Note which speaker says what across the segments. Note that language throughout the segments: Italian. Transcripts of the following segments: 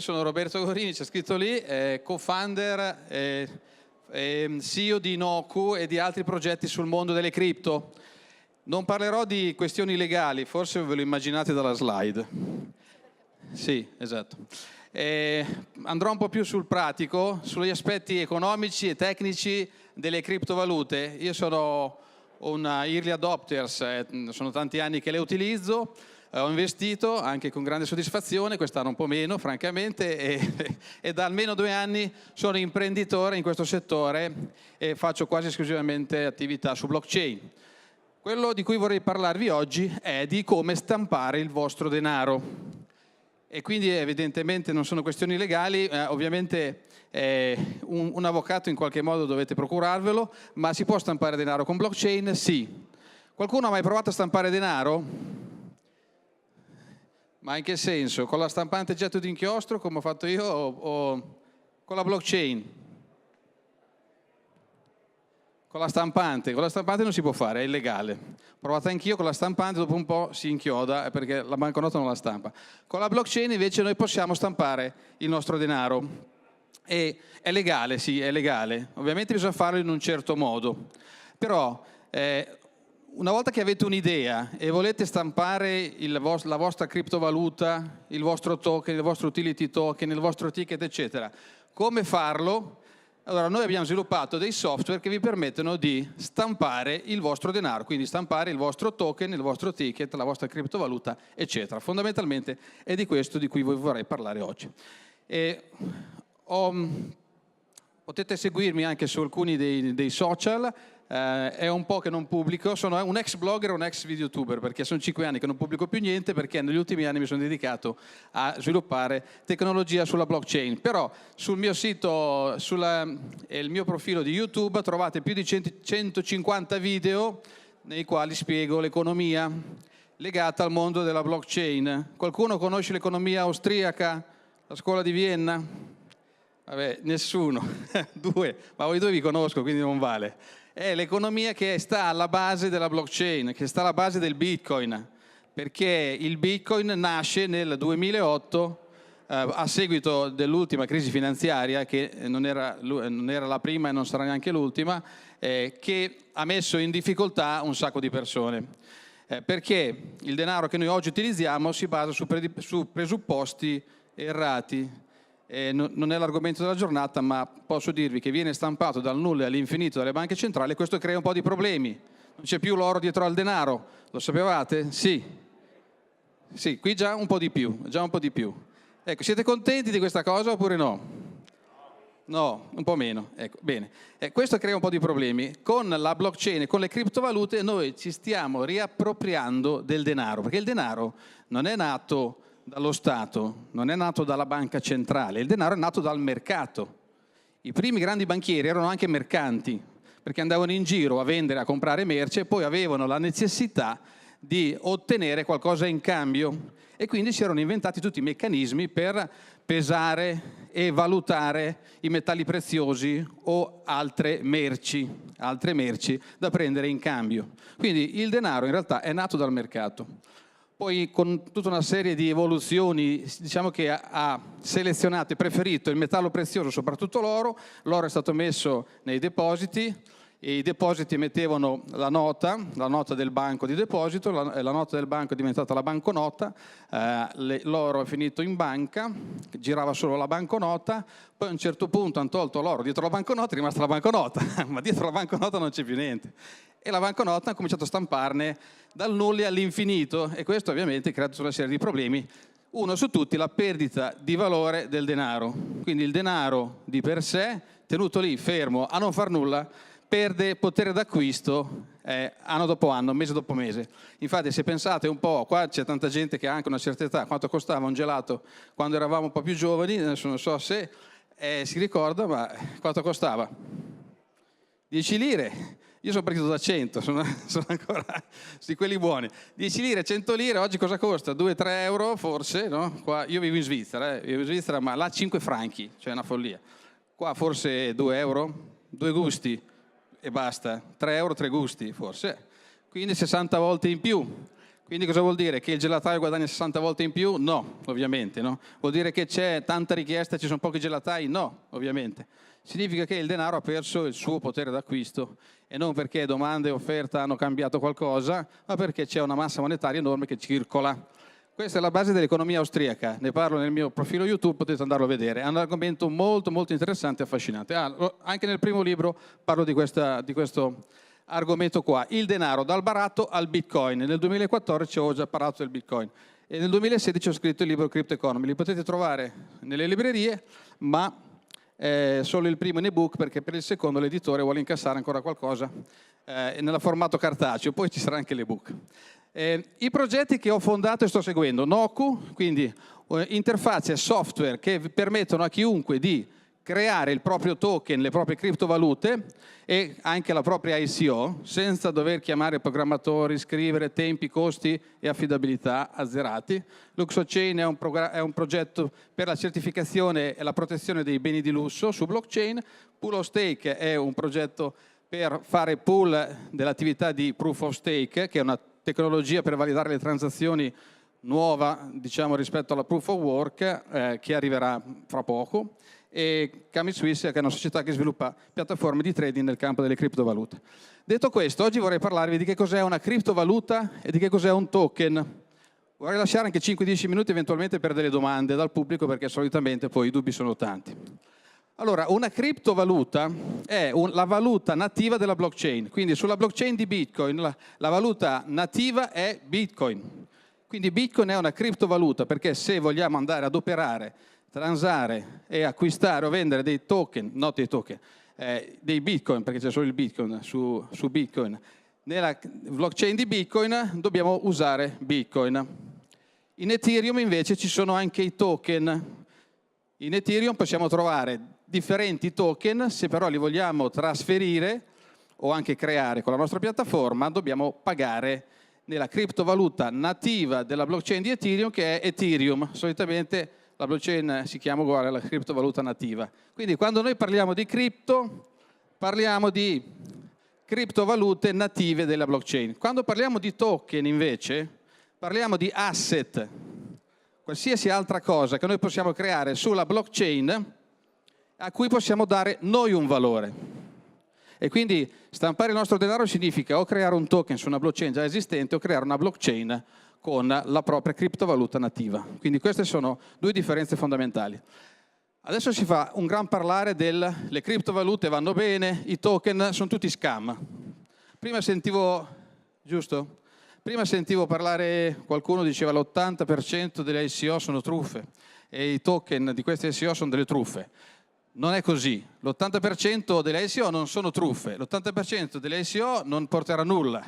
Speaker 1: Io sono Roberto Gorini, c'è scritto lì, co-founder e CEO di Noku e di altri progetti sul mondo delle cripto. Non parlerò di questioni legali, forse ve lo immaginate dalla slide. Sì, esatto. Andrò un po' più sul pratico, sugli aspetti economici e tecnici delle criptovalute. Io sono un early adopters, sono tanti anni che le utilizzo. Ho investito anche con grande soddisfazione, quest'anno un po' meno francamente, e da almeno 2 anni sono imprenditore in questo settore e faccio quasi esclusivamente attività su blockchain. Quello di cui vorrei parlarvi oggi è di come stampare il vostro denaro. E quindi evidentemente non sono questioni legali, ovviamente un avvocato in qualche modo dovete procurarvelo, ma si può stampare denaro con blockchain? Sì. Qualcuno ha mai provato a stampare denaro? Ma in che senso? Con la stampante getto d'inchiostro, come ho fatto io, o con la blockchain? Con la stampante non si può fare, è illegale. Ho provato anch'io con la stampante, dopo un po' si inchioda perché la banconota non la stampa. Con la blockchain invece noi possiamo stampare il nostro denaro. E è legale, sì, è legale. Ovviamente bisogna farlo in un certo modo. Però una volta che avete un'idea e volete stampare la vostra criptovaluta, il vostro token, il vostro utility token, il vostro ticket, eccetera, come farlo? Allora, noi abbiamo sviluppato dei software che vi permettono di stampare il vostro denaro, quindi stampare il vostro token, il vostro ticket, la vostra criptovaluta, eccetera. Fondamentalmente è di questo di cui vi vorrei parlare oggi. Potete seguirmi anche su alcuni dei social. È un po' che non pubblico, sono un ex blogger e un ex videotuber perché sono 5 anni che non pubblico più niente perché negli ultimi anni mi sono dedicato a sviluppare tecnologia sulla blockchain. Però sul mio sito e il mio profilo di YouTube trovate più di 150 video nei quali spiego l'economia legata al mondo della blockchain. Qualcuno conosce l'economia austriaca, la scuola di Vienna? Vabbè, nessuno, 2, ma voi 2 vi conosco quindi non vale. È l'economia che sta alla base della blockchain, che sta alla base del Bitcoin, perché il Bitcoin nasce nel 2008 a seguito dell'ultima crisi finanziaria, che non era la prima e non sarà neanche l'ultima, che ha messo in difficoltà un sacco di persone. Perché il denaro che noi oggi utilizziamo si basa su presupposti errati. Non è l'argomento della giornata, ma posso dirvi che viene stampato dal nulla all'infinito dalle banche centrali e questo crea un po' di problemi. Non c'è più l'oro dietro al denaro, lo sapevate? Sì. Sì, qui già un po' di più, Ecco, siete contenti di questa cosa oppure no? No, un po' meno. Ecco, bene. Questo crea un po' di problemi. Con la blockchain e con le criptovalute noi ci stiamo riappropriando del denaro, perché il denaro non è nato dallo Stato, non è nato dalla banca centrale, il denaro è nato dal mercato. I primi grandi banchieri erano anche mercanti, perché andavano in giro a vendere, a comprare merce e poi avevano la necessità di ottenere qualcosa in cambio e quindi si erano inventati tutti i meccanismi per pesare e valutare i metalli preziosi o altre merci da prendere in cambio. Quindi il denaro in realtà è nato dal mercato. Poi con tutta una serie di evoluzioni diciamo che ha selezionato e preferito il metallo prezioso, soprattutto l'oro. L'oro è stato messo nei depositi e i depositi mettevano la nota del banco di deposito, la nota del banco è diventata la banconota, l'oro è finito in banca, girava solo la banconota, poi a un certo punto hanno tolto l'oro dietro la banconota, è rimasta la banconota, ma dietro la banconota non c'è più niente. E la banconota ha cominciato a stamparne dal nulla all'infinito e questo ovviamente ha creato una serie di problemi. Uno su tutti, la perdita di valore del denaro. Quindi il denaro di per sé, tenuto lì fermo a non far nulla, perde potere d'acquisto anno dopo anno, mese dopo mese. Infatti se pensate un po', qua c'è tanta gente che ha anche una certa età, quanto costava un gelato quando eravamo un po' più giovani, adesso non so se si ricorda, ma quanto costava? 10 lire. Io sono partito da 100, sono ancora di quelli buoni. 10 lire, 100 lire, oggi cosa costa? 2-3 euro forse, no? Qua, io vivo in Svizzera, ma là 5 franchi, cioè è una follia. Qua forse 2 euro, 2 gusti e basta, 3 euro, 3 gusti forse. Quindi 60 volte in più. Quindi cosa vuol dire? Che il gelataio guadagna 60 volte in più? No, ovviamente. No? Vuol dire che c'è tanta richiesta e ci sono pochi gelatai? No, ovviamente. Significa che il denaro ha perso il suo potere d'acquisto e non perché domanda e offerta hanno cambiato qualcosa, ma perché c'è una massa monetaria enorme che circola. Questa è la base dell'economia austriaca, ne parlo nel mio profilo YouTube, potete andarlo a vedere. È un argomento molto molto interessante e affascinante. Anche nel primo libro parlo di questo argomento qua, il denaro dal baratto al Bitcoin. Nel 2014 ho già parlato del Bitcoin e nel 2016 ho scritto il libro Crypto Economy. Li potete trovare nelle librerie, ma solo il primo in ebook perché per il secondo l'editore vuole incassare ancora qualcosa nel formato cartaceo, poi ci sarà anche l'ebook. I progetti che ho fondato e sto seguendo, Noku, quindi interfacce software che permettono a chiunque di creare il proprio token, le proprie criptovalute e anche la propria ICO senza dover chiamare programmatori, scrivere tempi, costi e affidabilità azzerati. Luxochain è un progetto per la certificazione e la protezione dei beni di lusso su blockchain. Pool of Stake è un progetto per fare pool dell'attività di Proof of Stake, che è una tecnologia per validare le transazioni nuova, diciamo, rispetto alla Proof of Work, che arriverà fra poco, e Kami Swiss, che è una società che sviluppa piattaforme di trading nel campo delle criptovalute. Detto questo, oggi vorrei parlarvi di che cos'è una criptovaluta e di che cos'è un token. Vorrei lasciare anche 5-10 minuti eventualmente per delle domande dal pubblico, perché solitamente poi i dubbi sono tanti. Allora, una criptovaluta è la valuta nativa della blockchain, quindi sulla blockchain di Bitcoin la valuta nativa è Bitcoin. Quindi Bitcoin è una criptovaluta perché se vogliamo andare ad operare, transare e acquistare o vendere dei token, non dei token, dei Bitcoin, perché c'è solo il Bitcoin su Bitcoin, nella blockchain di Bitcoin dobbiamo usare Bitcoin. In Ethereum invece ci sono anche i token. In Ethereum possiamo trovare differenti token, se però li vogliamo trasferire o anche creare con la nostra piattaforma, dobbiamo pagare nella criptovaluta nativa della blockchain di Ethereum, che è Ethereum. Solitamente la blockchain si chiama uguale alla criptovaluta nativa. Quindi quando noi parliamo di cripto, parliamo di criptovalute native della blockchain. Quando parliamo di token invece, parliamo di asset, qualsiasi altra cosa che noi possiamo creare sulla blockchain a cui possiamo dare noi un valore. E quindi stampare il nostro denaro significa o creare un token su una blockchain già esistente o creare una blockchain con la propria criptovaluta nativa. Quindi queste sono due differenze fondamentali. Adesso si fa un gran parlare le criptovalute vanno bene, i token sono tutti scam. Prima sentivo, giusto? Prima sentivo parlare, qualcuno diceva l'80% delle ICO sono truffe e i token di queste ICO sono delle truffe. Non è così, l'80% delle ICO non sono truffe, l'80% delle ICO non porterà a nulla,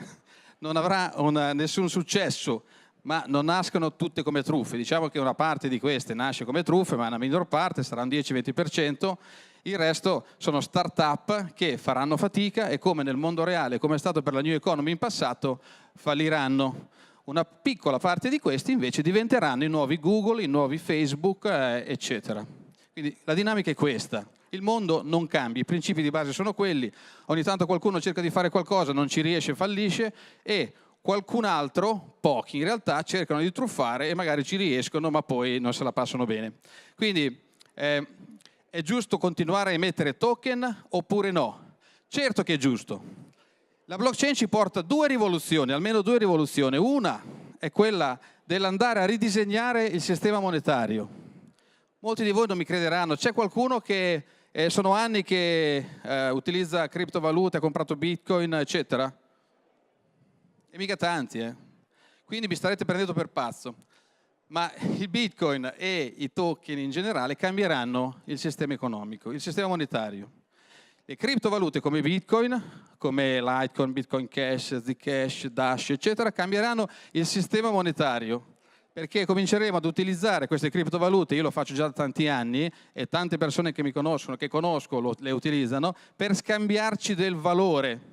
Speaker 1: non avrà nessun successo, ma non nascono tutte come truffe. Diciamo che una parte di queste nasce come truffe, ma una minor parte, sarà un 10-20%, il resto sono start-up che faranno fatica e come nel mondo reale, come è stato per la New Economy in passato, falliranno. Una piccola parte di questi invece diventeranno i nuovi Google, i nuovi Facebook, eccetera. Quindi la dinamica è questa. Il mondo non cambia, i principi di base sono quelli. Ogni tanto qualcuno cerca di fare qualcosa, non ci riesce, fallisce e qualcun altro, pochi in realtà, cercano di truffare e magari ci riescono, ma poi non se la passano bene. Quindi è giusto continuare a emettere token oppure no? Certo che è giusto. La blockchain ci porta due rivoluzioni, almeno due rivoluzioni. Una è quella dell'andare a ridisegnare il sistema monetario. Molti di voi non mi crederanno, c'è qualcuno che sono anni che utilizza criptovalute, ha comprato Bitcoin, eccetera? E mica tanti, Quindi mi starete prendendo per pazzo. Ma il Bitcoin e i token in generale cambieranno il sistema economico, il sistema monetario. Le criptovalute come Bitcoin, come Litecoin, Bitcoin Cash, Zcash, Dash, eccetera, cambieranno il sistema monetario. Perché cominceremo ad utilizzare queste criptovalute, io lo faccio già da tanti anni e tante persone che mi conoscono, che conosco, le utilizzano, per scambiarci del valore.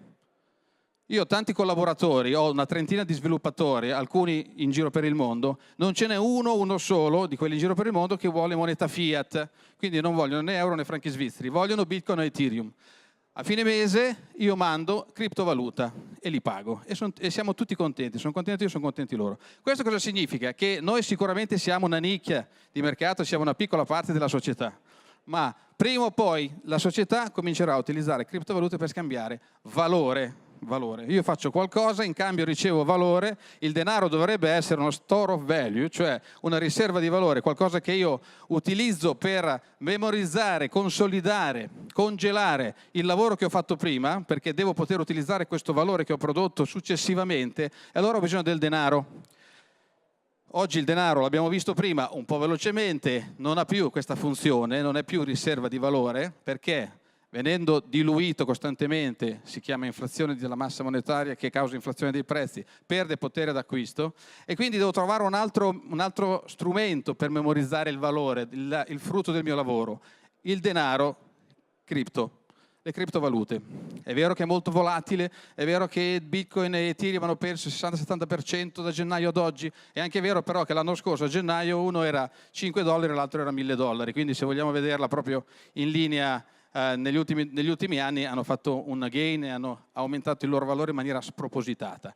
Speaker 1: Io ho tanti collaboratori, ho una trentina di sviluppatori, alcuni in giro per il mondo, non ce n'è uno solo di quelli in giro per il mondo che vuole moneta fiat, quindi non vogliono né euro né franchi svizzeri, vogliono Bitcoin o Ethereum. A fine mese io mando criptovaluta e li pago e siamo tutti contenti, sono contento io, sono contenti loro. Questo cosa significa? Che noi sicuramente siamo una nicchia di mercato, siamo una piccola parte della società, ma prima o poi la società comincerà a utilizzare criptovalute per scambiare valore. Io faccio qualcosa, in cambio ricevo valore, il denaro dovrebbe essere uno store of value, cioè una riserva di valore, qualcosa che io utilizzo per memorizzare, consolidare, congelare il lavoro che ho fatto prima, perché devo poter utilizzare questo valore che ho prodotto successivamente, e allora ho bisogno del denaro. Oggi il denaro, l'abbiamo visto prima un po' velocemente, non ha più questa funzione, non è più riserva di valore, perché venendo diluito costantemente, si chiama inflazione della massa monetaria che causa inflazione dei prezzi, perde potere d'acquisto e quindi devo trovare un altro strumento per memorizzare il valore, il frutto del mio lavoro, il denaro, le criptovalute. È vero che è molto volatile, è vero che Bitcoin e Ethereum hanno perso il 60-70% da gennaio ad oggi, è anche vero però che l'anno scorso a gennaio uno era $5 e l'altro era $1.000, quindi se vogliamo vederla proprio in linea negli ultimi anni hanno fatto un gain e hanno aumentato il loro valore in maniera spropositata.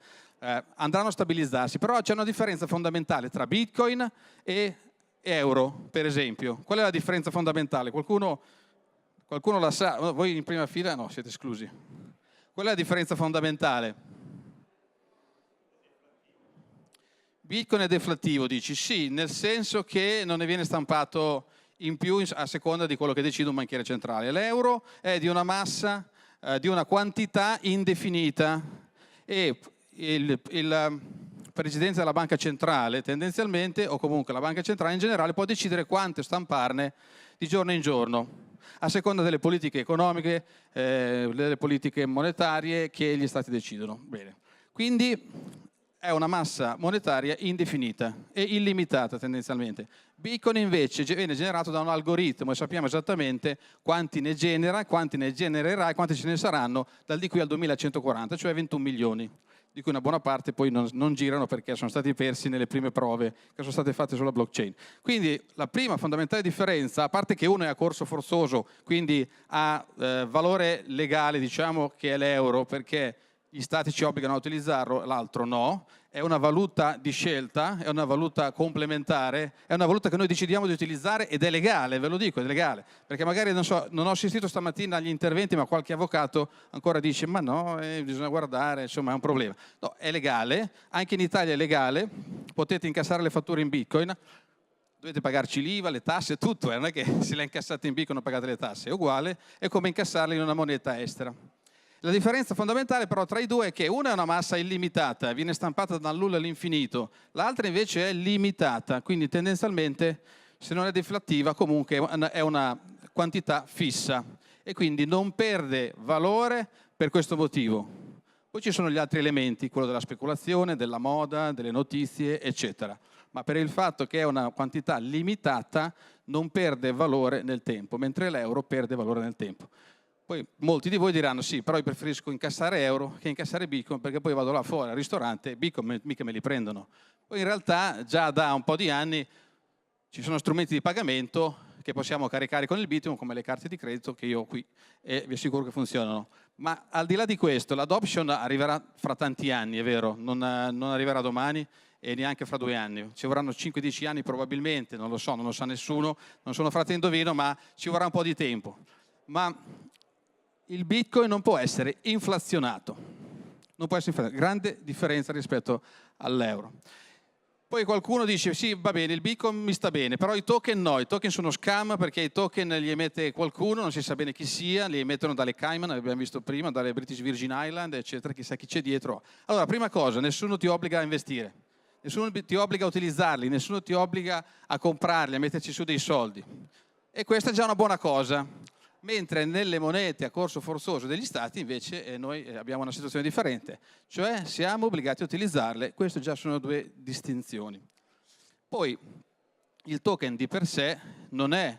Speaker 1: Andranno a stabilizzarsi, però c'è una differenza fondamentale tra Bitcoin e euro, per esempio. Qual è la differenza fondamentale? Qualcuno la sa? Voi in prima fila? No, siete esclusi. Qual è la differenza fondamentale? Bitcoin è deflattivo, dici? Sì, nel senso che non ne viene stampato in più a seconda di quello che decide un banchiere centrale. L'euro è di una massa, di una quantità indefinita e il presidente della banca centrale tendenzialmente, o comunque la banca centrale in generale, può decidere quanto stamparne di giorno in giorno, a seconda delle politiche economiche, delle politiche monetarie che gli stati decidono. Bene. Quindi è una massa monetaria indefinita e illimitata tendenzialmente. Bitcoin invece viene generato da un algoritmo e sappiamo esattamente quanti ne genera, quanti ne genererà e quanti ce ne saranno dal di qui al 2140, cioè 21 milioni, di cui una buona parte poi non girano perché sono stati persi nelle prime prove che sono state fatte sulla blockchain. Quindi la prima fondamentale differenza, a parte che uno è a corso forzoso, quindi ha valore legale, diciamo, che è l'euro, perché gli stati ci obbligano a utilizzarlo, l'altro no, è una valuta di scelta, è una valuta complementare, è una valuta che noi decidiamo di utilizzare ed è legale, ve lo dico, è legale, perché magari non ho assistito stamattina agli interventi, ma qualche avvocato ancora dice ma no, bisogna guardare, insomma è un problema. No, è legale, anche in Italia è legale, potete incassare le fatture in Bitcoin, dovete pagarci l'IVA, le tasse, tutto, non è che se le incassate in Bitcoin non pagate le tasse, è uguale, è come incassarle in una moneta estera. La differenza fondamentale però tra i due è che una è una massa illimitata, viene stampata dal nulla all'infinito, l'altra invece è limitata, quindi tendenzialmente se non è deflattiva comunque è una quantità fissa e quindi non perde valore per questo motivo. Poi ci sono gli altri elementi, quello della speculazione, della moda, delle notizie, eccetera. Ma per il fatto che è una quantità limitata non perde valore nel tempo, mentre l'euro perde valore nel tempo. Poi molti di voi diranno sì, però io preferisco incassare euro che incassare Bitcoin perché poi vado là fuori al ristorante e Bitcoin mica me li prendono. Poi in realtà già da un po' di anni ci sono strumenti di pagamento che possiamo caricare con il Bitcoin come le carte di credito che io ho qui e vi assicuro che funzionano. Ma al di là di questo l'adoption arriverà fra tanti anni, è vero, non arriverà domani e neanche fra 2 anni. Ci vorranno 5-10 anni probabilmente, non lo so, non lo sa nessuno, non sono frate indovino, ma ci vorrà un po' di tempo. Ma il Bitcoin non può essere inflazionato, non può essere inflazionato, grande differenza rispetto all'euro. Poi qualcuno dice sì, va bene, il Bitcoin mi sta bene, però i token no, i token sono scam perché i token li emette qualcuno, non si sa bene chi sia, li emettono dalle Cayman, abbiamo visto prima, dalle British Virgin Island, eccetera, chissà chi c'è dietro. Allora, prima cosa, nessuno ti obbliga a investire, nessuno ti obbliga a utilizzarli, nessuno ti obbliga a comprarli, a metterci su dei soldi. E questa è già una buona cosa. Mentre nelle monete a corso forzoso degli stati invece noi abbiamo una situazione differente, cioè siamo obbligati a utilizzarle, queste già sono 2 distinzioni. Poi il token di per sé non è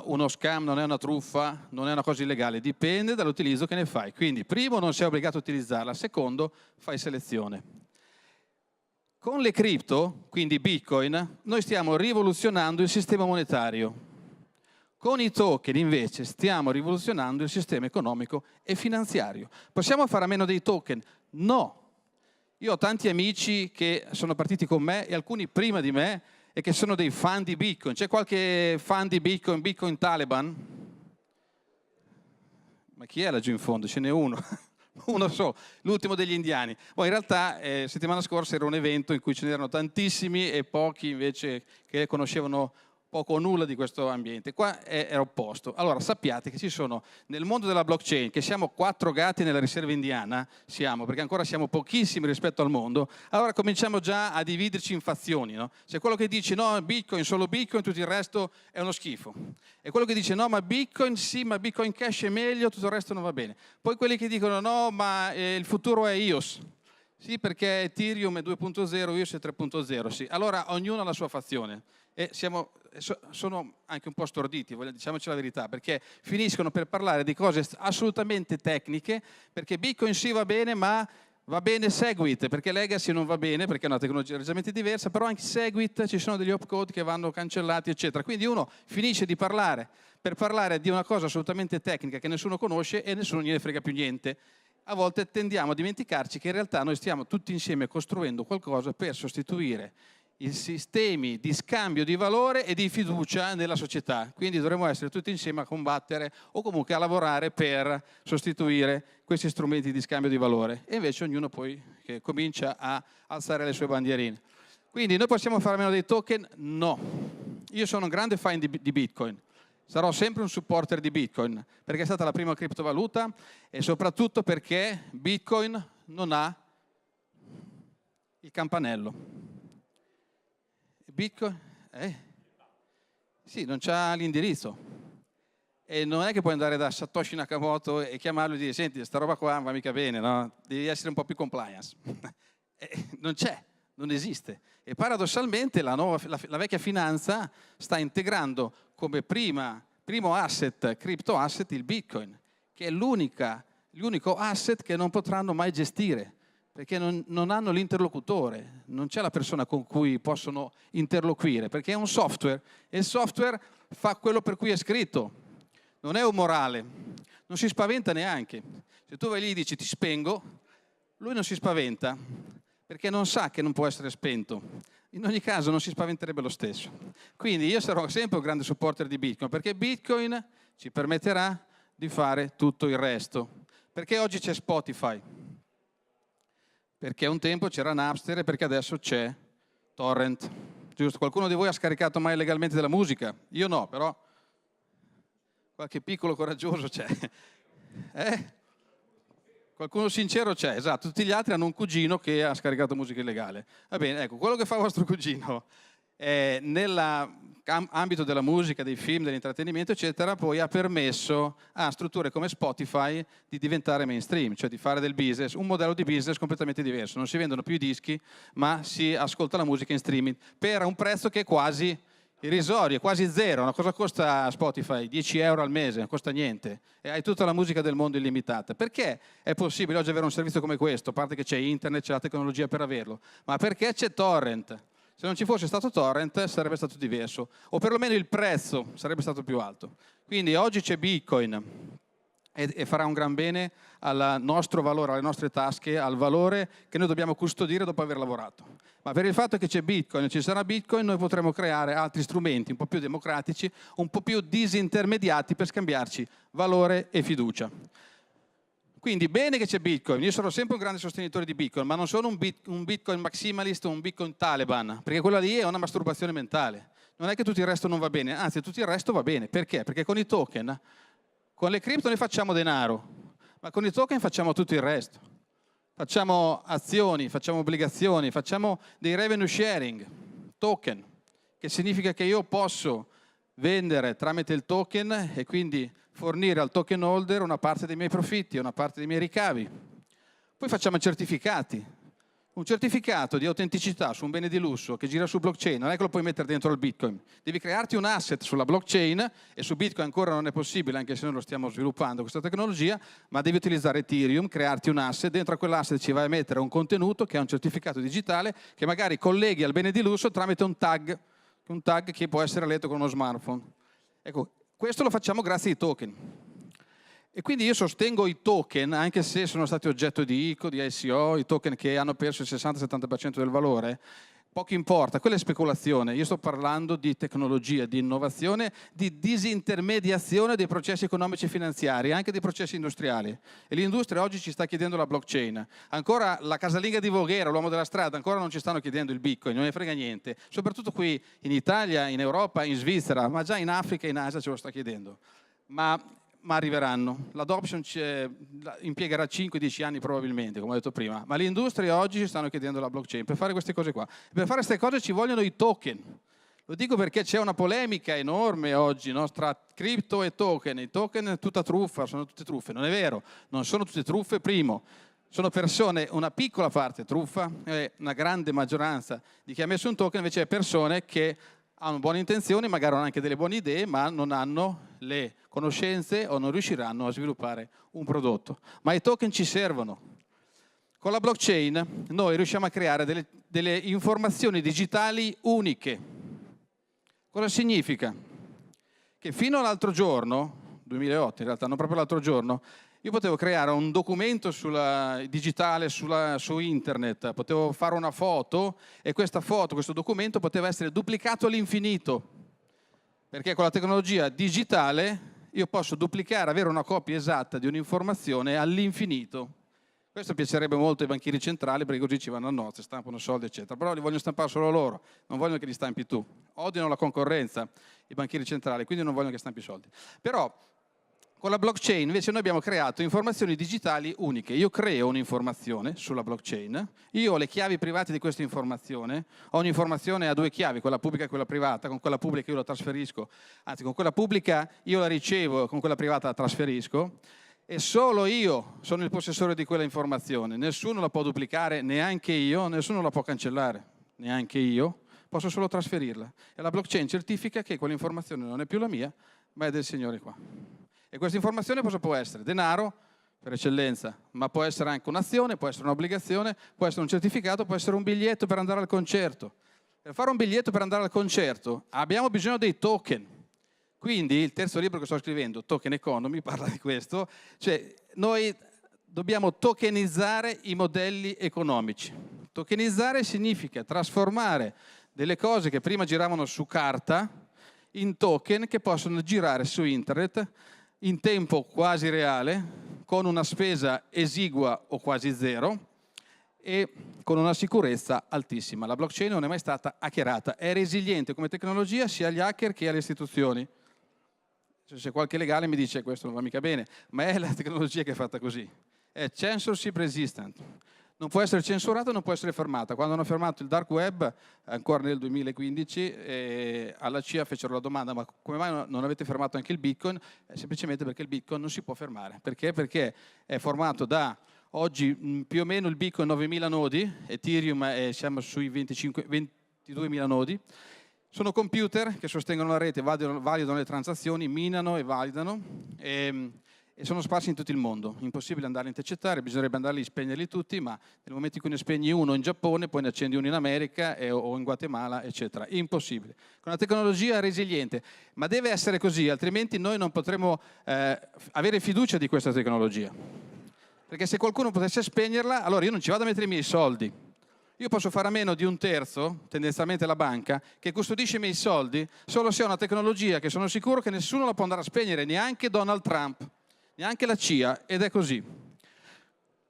Speaker 1: uno scam, non è una truffa, non è una cosa illegale, dipende dall'utilizzo che ne fai. Quindi primo non sei obbligato a utilizzarla, secondo fai selezione. Con le cripto, quindi Bitcoin, noi stiamo rivoluzionando il sistema monetario. Con i token invece stiamo rivoluzionando il sistema economico e finanziario. Possiamo fare a meno dei token? No. Io ho tanti amici che sono partiti con me e alcuni prima di me e che sono dei fan di Bitcoin. C'è qualche fan di Bitcoin, Bitcoin Taliban? Ma chi è laggiù in fondo? Ce n'è uno. Uno solo, l'ultimo degli indiani. Poi in realtà settimana scorsa era un evento in cui ce n'erano tantissimi e pochi invece che conoscevano poco o nulla di questo ambiente. Qua è opposto. Allora sappiate che ci sono nel mondo della blockchain, che siamo 4 gatti nella riserva indiana, perché ancora siamo pochissimi rispetto al mondo, allora cominciamo già a dividerci in fazioni. No? C'è quello che dice no, Bitcoin, solo Bitcoin, tutto il resto è uno schifo. E quello che dice no, ma Bitcoin sì, ma Bitcoin Cash è meglio, tutto il resto non va bene. Poi quelli che dicono no, ma il futuro è EOS. Sì, perché Ethereum è 2.0, EOS è 3.0, sì. Allora ognuno ha la sua fazione. E sono anche un po' storditi, diciamoci la verità, perché finiscono per parlare di cose assolutamente tecniche, perché Bitcoin sì va bene, ma va bene Segwit, perché Legacy non va bene, perché è una tecnologia leggermente diversa, però anche Segwit ci sono degli opcode che vanno cancellati, eccetera. Quindi uno finisce di parlare per parlare di una cosa assolutamente tecnica che nessuno conosce e nessuno gliene frega più niente. A volte tendiamo a dimenticarci che in realtà noi stiamo tutti insieme costruendo qualcosa per sostituire i sistemi di scambio di valore e di fiducia nella società. Quindi dovremmo essere tutti insieme a combattere o comunque a lavorare per sostituire questi strumenti di scambio di valore. E invece ognuno poi che comincia a alzare le sue bandierine. Quindi noi possiamo fare a meno dei token? No. Io sono un grande fan di Bitcoin. Sarò sempre un supporter di Bitcoin, perché è stata la prima criptovaluta e soprattutto perché Bitcoin non ha il campanello. Bitcoin? Sì, non c'ha l'indirizzo. E non è che puoi andare da Satoshi Nakamoto e chiamarlo e dire senti, sta roba qua non va mica bene, no? Devi essere un po' più compliance. Non c'è, non esiste. E paradossalmente la vecchia finanza sta integrando come primo asset, crypto asset, il Bitcoin, che è l'unico asset che non potranno mai gestire, perché non hanno l'interlocutore, non c'è la persona con cui possono interloquire, perché è un software e il software fa quello per cui è scritto, non è un morale, non si spaventa neanche. Se tu vai lì e dici ti spengo, lui non si spaventa, perché non sa che non può essere spento. In ogni caso non si spaventerebbe lo stesso. Quindi io sarò sempre un grande supporter di Bitcoin, perché Bitcoin ci permetterà di fare tutto il resto. Perché oggi c'è Spotify? Perché un tempo c'era Napster e perché adesso c'è Torrent. Giusto? Qualcuno di voi ha scaricato mai legalmente della musica? Io no, però qualche piccolo coraggioso c'è. Qualcuno sincero c'è, esatto. Tutti gli altri hanno un cugino che ha scaricato musica illegale. Va bene, ecco, quello che fa vostro cugino nell'ambito della musica, dei film, dell'intrattenimento, eccetera, poi ha permesso a strutture come Spotify di diventare mainstream, cioè di fare del business, un modello di business completamente diverso. Non si vendono più i dischi, ma si ascolta la musica in streaming per un prezzo che è quasi irrisorio, quasi zero. Una cosa costa Spotify? 10 euro al mese, non costa niente. E hai tutta la musica del mondo illimitata. Perché è possibile oggi avere un servizio come questo? A parte che c'è internet, c'è la tecnologia per averlo. Ma perché c'è Torrent? Se non ci fosse stato Torrent sarebbe stato diverso. O perlomeno il prezzo sarebbe stato più alto. Quindi oggi c'è Bitcoin e farà un gran bene al nostro valore, alle nostre tasche, al valore che noi dobbiamo custodire dopo aver lavorato. Ma per il fatto che c'è Bitcoin e ci sarà Bitcoin, noi potremo creare altri strumenti un po' più democratici, un po' più disintermediati per scambiarci valore e fiducia. Quindi bene che c'è Bitcoin, io sono sempre un grande sostenitore di Bitcoin, ma non sono un Bitcoin maximalist o un Bitcoin Taliban, perché quella lì è una masturbazione mentale. Non è che tutto il resto non va bene, anzi tutto il resto va bene. Perché? Perché con i token, con le cripto ne facciamo denaro, ma con i token facciamo tutto il resto. Facciamo azioni, facciamo obbligazioni, facciamo dei revenue sharing, token, che significa che io posso vendere tramite il token e quindi fornire al token holder una parte dei miei profitti, una parte dei miei ricavi. Poi facciamo certificati. Un certificato di autenticità su un bene di lusso che gira su blockchain, non è che lo puoi mettere dentro il Bitcoin. Devi crearti un asset sulla blockchain, e su Bitcoin ancora non è possibile, anche se noi lo stiamo sviluppando questa tecnologia, ma devi utilizzare Ethereum, crearti un asset, dentro a quell'asset ci vai a mettere un contenuto che è un certificato digitale che magari colleghi al bene di lusso tramite un tag che può essere letto con uno smartphone. Ecco, questo lo facciamo grazie ai token. E quindi io sostengo i token, anche se sono stati oggetto di ICO, di ICO, i token che hanno perso il 60-70% del valore, poco importa, quella è speculazione. Io sto parlando di tecnologia, di innovazione, di disintermediazione dei processi economici e finanziari, anche dei processi industriali. E l'industria oggi ci sta chiedendo la blockchain. Ancora la casalinga di Voghera, l'uomo della strada, ancora non ci stanno chiedendo il Bitcoin, non ne frega niente. Soprattutto qui in Italia, in Europa, in Svizzera, ma già in Africa e in Asia ce lo sta chiedendo. Ma arriveranno. L'adoption impiegherà 5-10 anni probabilmente, come ho detto prima, ma le industrie oggi ci stanno chiedendo la blockchain per fare queste cose qua. Per fare queste cose ci vogliono i token. Lo dico perché c'è una polemica enorme oggi, no, tra cripto e token. I token è tutta truffa, sono tutte truffe. Non è vero, non sono tutte truffe. Primo, sono persone, una piccola parte truffa, una grande maggioranza di chi ha messo un token invece è persone che hanno buone intenzioni, magari hanno anche delle buone idee, ma non hanno le conoscenze o non riusciranno a sviluppare un prodotto. Ma i token ci servono. Con la blockchain noi riusciamo a creare delle informazioni digitali uniche. Cosa significa? Che fino all'altro giorno, 2008 in realtà, non proprio l'altro giorno, io potevo creare un documento digitale su internet, potevo fare una foto e questa foto, questo documento poteva essere duplicato all'infinito, perché con la tecnologia digitale io posso duplicare, avere una copia esatta di un'informazione all'infinito. Questo piacerebbe molto ai banchieri centrali perché così ci vanno a nozze, stampano soldi eccetera, però li vogliono stampare solo loro, non vogliono che li stampi tu. Odiano la concorrenza i banchieri centrali, quindi non vogliono che stampi soldi. Però con la blockchain invece noi abbiamo creato informazioni digitali uniche. Io creo un'informazione sulla blockchain, io ho le chiavi private di questa informazione, ogni informazione ha due chiavi, quella pubblica e quella privata, con quella pubblica io la trasferisco, anzi con quella pubblica io la ricevo, con quella privata la trasferisco e solo io sono il possessore di quella informazione, nessuno la può duplicare, neanche io, nessuno la può cancellare, neanche io, posso solo trasferirla. E la blockchain certifica che quell'informazione non è più la mia, ma è del signore qua. E questa informazione cosa può essere? Denaro, per eccellenza, ma può essere anche un'azione, può essere un'obbligazione, può essere un certificato, può essere un biglietto per andare al concerto. Per fare un biglietto per andare al concerto abbiamo bisogno dei token. Quindi il terzo libro che sto scrivendo, Token Economy, parla di questo. Cioè noi dobbiamo tokenizzare i modelli economici. Tokenizzare significa trasformare delle cose che prima giravano su carta in token che possono girare su internet in tempo quasi reale, con una spesa esigua o quasi zero e con una sicurezza altissima. La blockchain non è mai stata hackerata, è resiliente come tecnologia sia agli hacker che alle istituzioni. Se qualche legale mi dice questo non va mica bene, ma è la tecnologia che è fatta così. È censorship resistant. Non può essere censurata, non può essere fermata. Quando hanno fermato il dark web, ancora nel 2015, alla CIA fecero la domanda: ma come mai non avete fermato anche il Bitcoin? Semplicemente perché il Bitcoin non si può fermare. Perché? Perché è formato da, oggi più o meno il Bitcoin 9.000 nodi, Ethereum siamo sui 22.000 nodi. Sono computer che sostengono la rete, validano le transazioni, minano e validano. E sono sparsi in tutto il mondo, impossibile andarli a intercettare, bisognerebbe andarli a spegnerli tutti, ma nel momento in cui ne spegni uno in Giappone, poi ne accendi uno in America o in Guatemala, eccetera. Impossibile. Con una tecnologia resiliente, ma deve essere così, altrimenti noi non potremo avere fiducia di questa tecnologia. Perché se qualcuno potesse spegnerla, allora io non ci vado a mettere i miei soldi. Io posso fare a meno di un terzo, tendenzialmente la banca, che custodisce i miei soldi, solo se ho una tecnologia che sono sicuro che nessuno la può andare a spegnere, neanche Donald Trump. Neanche la CIA, ed è così.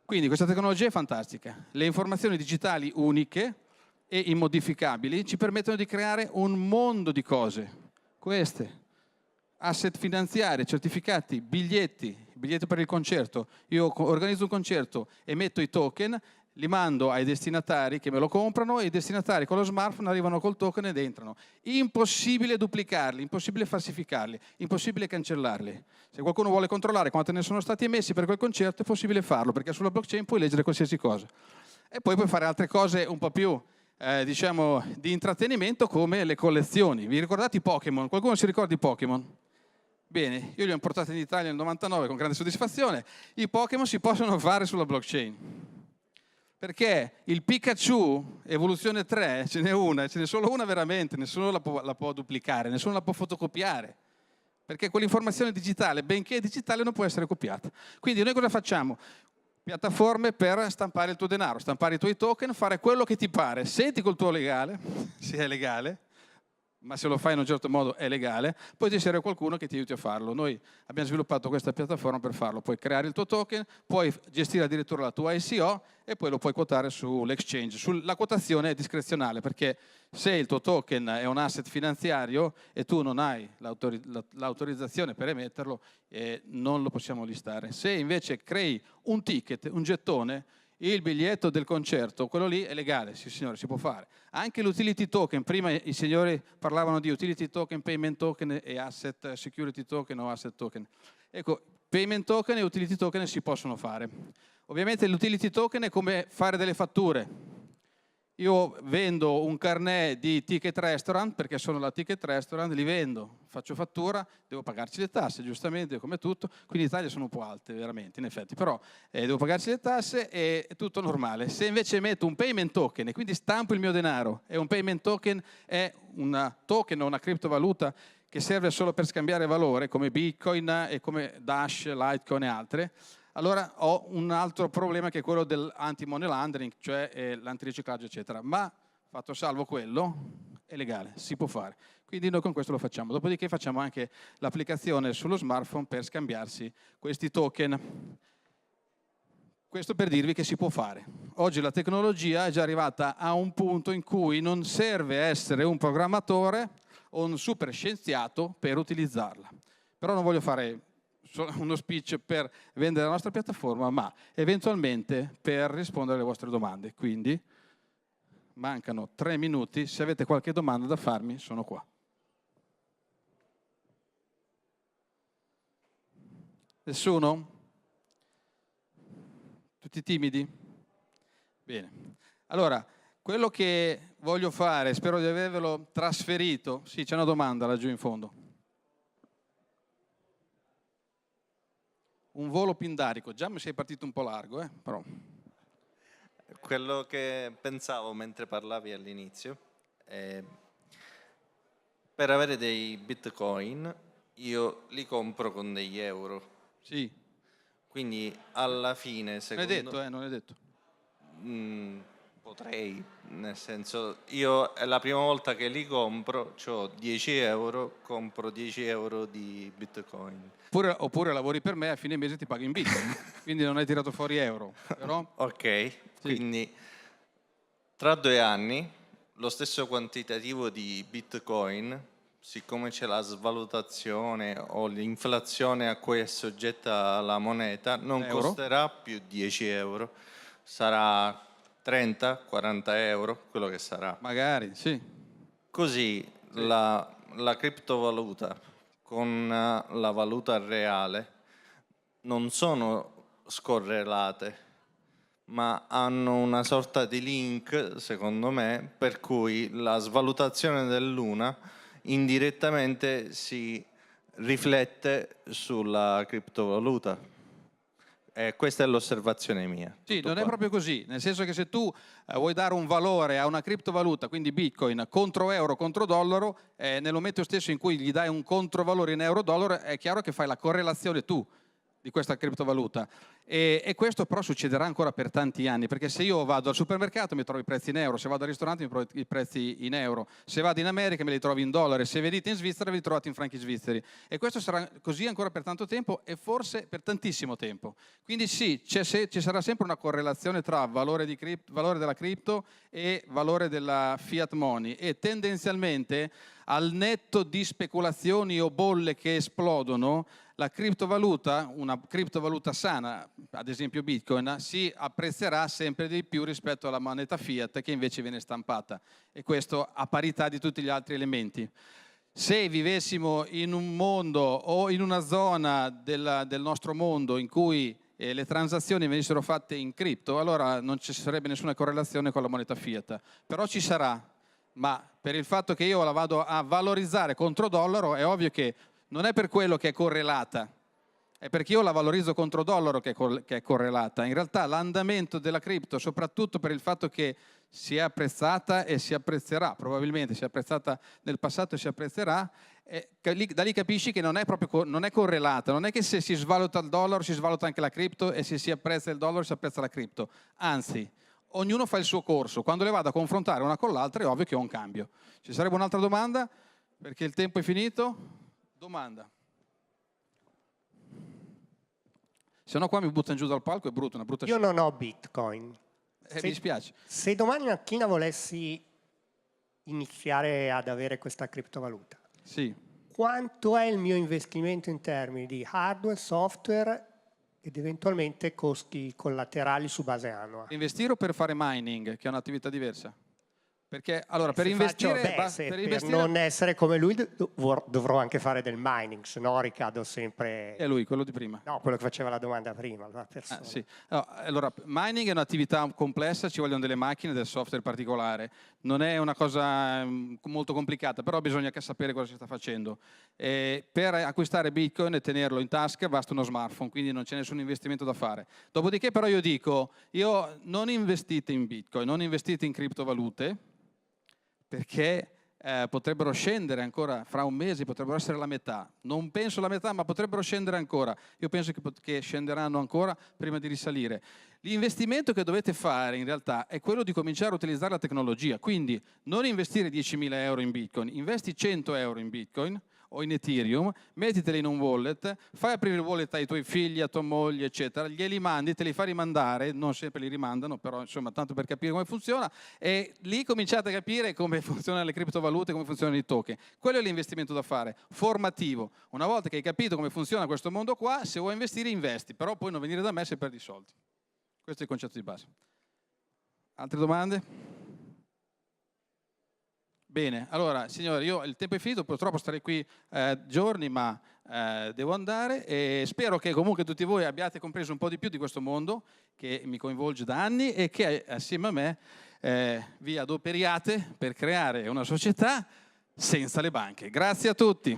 Speaker 1: Quindi questa tecnologia è fantastica. Le informazioni digitali uniche e immodificabili ci permettono di creare un mondo di cose. Queste, asset finanziari, certificati, biglietti per il concerto. Io organizzo un concerto, emetto i token, li mando ai destinatari che me lo comprano e i destinatari con lo smartphone arrivano col token ed entrano. Impossibile duplicarli, impossibile falsificarli, impossibile cancellarli. Se qualcuno vuole controllare quanti ne sono stati emessi per quel concerto è possibile farlo, perché sulla blockchain puoi leggere qualsiasi cosa. E poi puoi fare altre cose un po' più, diciamo, di intrattenimento come le collezioni. Vi ricordate i Pokémon? Qualcuno si ricorda i Pokémon? Bene, io li ho importati in Italia nel 99 con grande soddisfazione. I Pokémon si possono fare sulla blockchain. Perché il Pikachu, evoluzione 3, ce n'è una, ce n'è solo una veramente, nessuno la può duplicare, nessuno la può fotocopiare. perché quell'informazione digitale, benché digitale, non può essere copiata. Quindi noi cosa facciamo? Piattaforme per stampare il tuo denaro, stampare i tuoi token, fare quello che ti pare. Senti col tuo legale, se è legale, ma se lo fai in un certo modo è legale, poi ci serve qualcuno che ti aiuti a farlo. Noi abbiamo sviluppato questa piattaforma per farlo. Puoi creare il tuo token, puoi gestire addirittura la tua ICO e poi lo puoi quotare sull'exchange. La quotazione è discrezionale, perché se il tuo token è un asset finanziario e tu non hai l'autorizzazione per emetterlo, non lo possiamo listare. Se invece crei un ticket, un gettone, il biglietto del concerto, quello lì è legale, sì signore, si può fare. Anche l'utility token, prima i signori parlavano di utility token, payment token e asset security token o asset token. Ecco, payment token e utility token si possono fare. Ovviamente l'utility token è come fare delle fatture. Io vendo un carnet di ticket restaurant, perché sono la ticket restaurant, li vendo, faccio fattura, devo pagarci le tasse, giustamente, come tutto. Qui in Italia sono un po' alte, veramente, in effetti, però devo pagarci le tasse e è tutto normale. Se invece metto un payment token e quindi stampo il mio denaro, e un payment token è un token o una criptovaluta che serve solo per scambiare valore, come Bitcoin e come Dash, Litecoin e altre, allora ho un altro problema che è quello dell'anti-money laundering, cioè l'antiriciclaggio, eccetera. Ma fatto salvo quello, è legale, si può fare. Quindi noi con questo lo facciamo. Dopodiché facciamo anche l'applicazione sullo smartphone per scambiarsi questi token. Questo per dirvi che si può fare. Oggi la tecnologia è già arrivata a un punto in cui non serve essere un programmatore o un super scienziato per utilizzarla. Però non voglio fare uno speech per vendere la nostra piattaforma, ma eventualmente per rispondere alle vostre domande. Quindi mancano 3 minuti, se avete qualche domanda da farmi sono qua. Nessuno? Tutti timidi? Bene. Allora, quello che voglio fare, spero di avervelo trasferito. Sì, c'è una domanda laggiù in fondo. Un volo pindarico, già mi sei partito un po' largo, però.
Speaker 2: Quello che pensavo mentre parlavi all'inizio, per avere dei bitcoin io li compro con degli euro.
Speaker 1: Sì.
Speaker 2: Quindi alla fine, secondo me...
Speaker 1: Non è detto.
Speaker 2: Potrei, nel senso, io è la prima volta che li compro, ho 10 euro, compro 10 euro di bitcoin.
Speaker 1: Oppure lavori per me, a fine mese ti pago in bitcoin, quindi non hai tirato fuori euro. Però...
Speaker 2: Ok, sì. Quindi
Speaker 3: Tra 2 anni lo stesso quantitativo di Bitcoin, siccome c'è la svalutazione o l'inflazione a cui è soggetta la moneta, non costerà più 10 euro, sarà 30, 40 euro, quello che sarà.
Speaker 1: Magari, sì.
Speaker 3: Così la criptovaluta con la valuta reale non sono scorrelate, ma hanno una sorta di link, secondo me, per cui la svalutazione dell'una indirettamente si riflette sulla criptovaluta. Questa è l'osservazione mia.
Speaker 1: Sì, non è proprio così, nel senso che se tu vuoi dare un valore a una criptovaluta, quindi Bitcoin, contro euro, contro dollaro, nel momento stesso in cui gli dai un controvalore in euro-dollaro, è chiaro che fai la correlazione tu di questa criptovaluta. E questo però succederà ancora per tanti anni, perché se io vado al supermercato mi trovo i prezzi in euro, se vado al ristorante mi trovo i prezzi in euro, se vado in America me li trovo in dollari, se venite in Svizzera vi trovate in franchi svizzeri. E questo sarà così ancora per tanto tempo e forse per tantissimo tempo. Quindi sì, ci sarà sempre una correlazione tra valore della cripto e valore della fiat money, e tendenzialmente al netto di speculazioni o bolle che esplodono, la criptovaluta, una criptovaluta sana, ad esempio Bitcoin, si apprezzerà sempre di più rispetto alla moneta fiat che invece viene stampata, e questo a parità di tutti gli altri elementi. Se vivessimo in un mondo o in una zona del nostro mondo in cui le transazioni venissero fatte in cripto, allora non ci sarebbe nessuna correlazione con la moneta fiat, però ci sarà, ma per il fatto che io la vado a valorizzare contro dollaro è ovvio che non è per quello che è correlata, è perché io la valorizzo contro dollaro che è correlata. In realtà l'andamento della cripto, soprattutto per il fatto che si è apprezzata e si apprezzerà, probabilmente si è apprezzata nel passato e si apprezzerà, Da lì capisci che non è proprio non è correlata, non è che se si svaluta il dollaro si svaluta anche la cripto e se si apprezza il dollaro si apprezza la cripto. Anzi, ognuno fa il suo corso. Quando le vado a confrontare una con l'altra è ovvio che ho un cambio. Ci sarebbe un'altra domanda? Perché il tempo è finito. Domanda. Se no qua mi buttano giù dal palco, è brutto, una brutta
Speaker 4: Io non ho Bitcoin.
Speaker 1: mi dispiace.
Speaker 4: Se domani mattina volessi iniziare ad avere questa criptovaluta,
Speaker 1: Sì.
Speaker 4: quanto è il mio investimento in termini di hardware, software ed eventualmente costi collaterali su base annua?
Speaker 1: Investire o per fare mining, che è un'attività diversa? Perché allora per
Speaker 4: Se
Speaker 1: investire,
Speaker 4: per non essere come lui dovrò anche fare del mining, se no ricado sempre...
Speaker 1: è lui, quello di prima.
Speaker 4: No, quello che faceva la domanda prima, la persona.
Speaker 1: Sì. No, allora, mining è un'attività complessa, ci vogliono delle macchine, del software particolare. Non è una cosa molto complicata, però bisogna anche sapere cosa si sta facendo. Per acquistare Bitcoin e tenerlo in tasca basta uno smartphone, quindi non c'è nessun investimento da fare. Dopodiché però io dico, non investite in Bitcoin, non investite in criptovalute, perché potrebbero scendere ancora fra un mese, potrebbero essere la metà. Non penso la metà, ma potrebbero scendere ancora. Io penso che scenderanno ancora prima di risalire. L'investimento che dovete fare in realtà è quello di cominciare a utilizzare la tecnologia. Quindi non investire 10.000 euro in Bitcoin, investi 100 euro in Bitcoin o in Ethereum, mettiteli in un wallet, fai aprire il wallet ai tuoi figli, a tua moglie, eccetera, glieli mandi, te li fai rimandare, non sempre li rimandano, però insomma tanto per capire come funziona, e lì cominciate a capire come funzionano le criptovalute, come funzionano i token. Quello è l'investimento da fare, formativo. Una volta che hai capito come funziona questo mondo qua, se vuoi investire investi, però poi non venire da me se perdi soldi. Questo è il concetto di base. Altre domande? Bene, allora signori, il tempo è finito, purtroppo starei qui giorni, ma devo andare e spero che comunque tutti voi abbiate compreso un po' di più di questo mondo che mi coinvolge da anni e che assieme a me vi adoperiate per creare una società senza le banche. Grazie a tutti.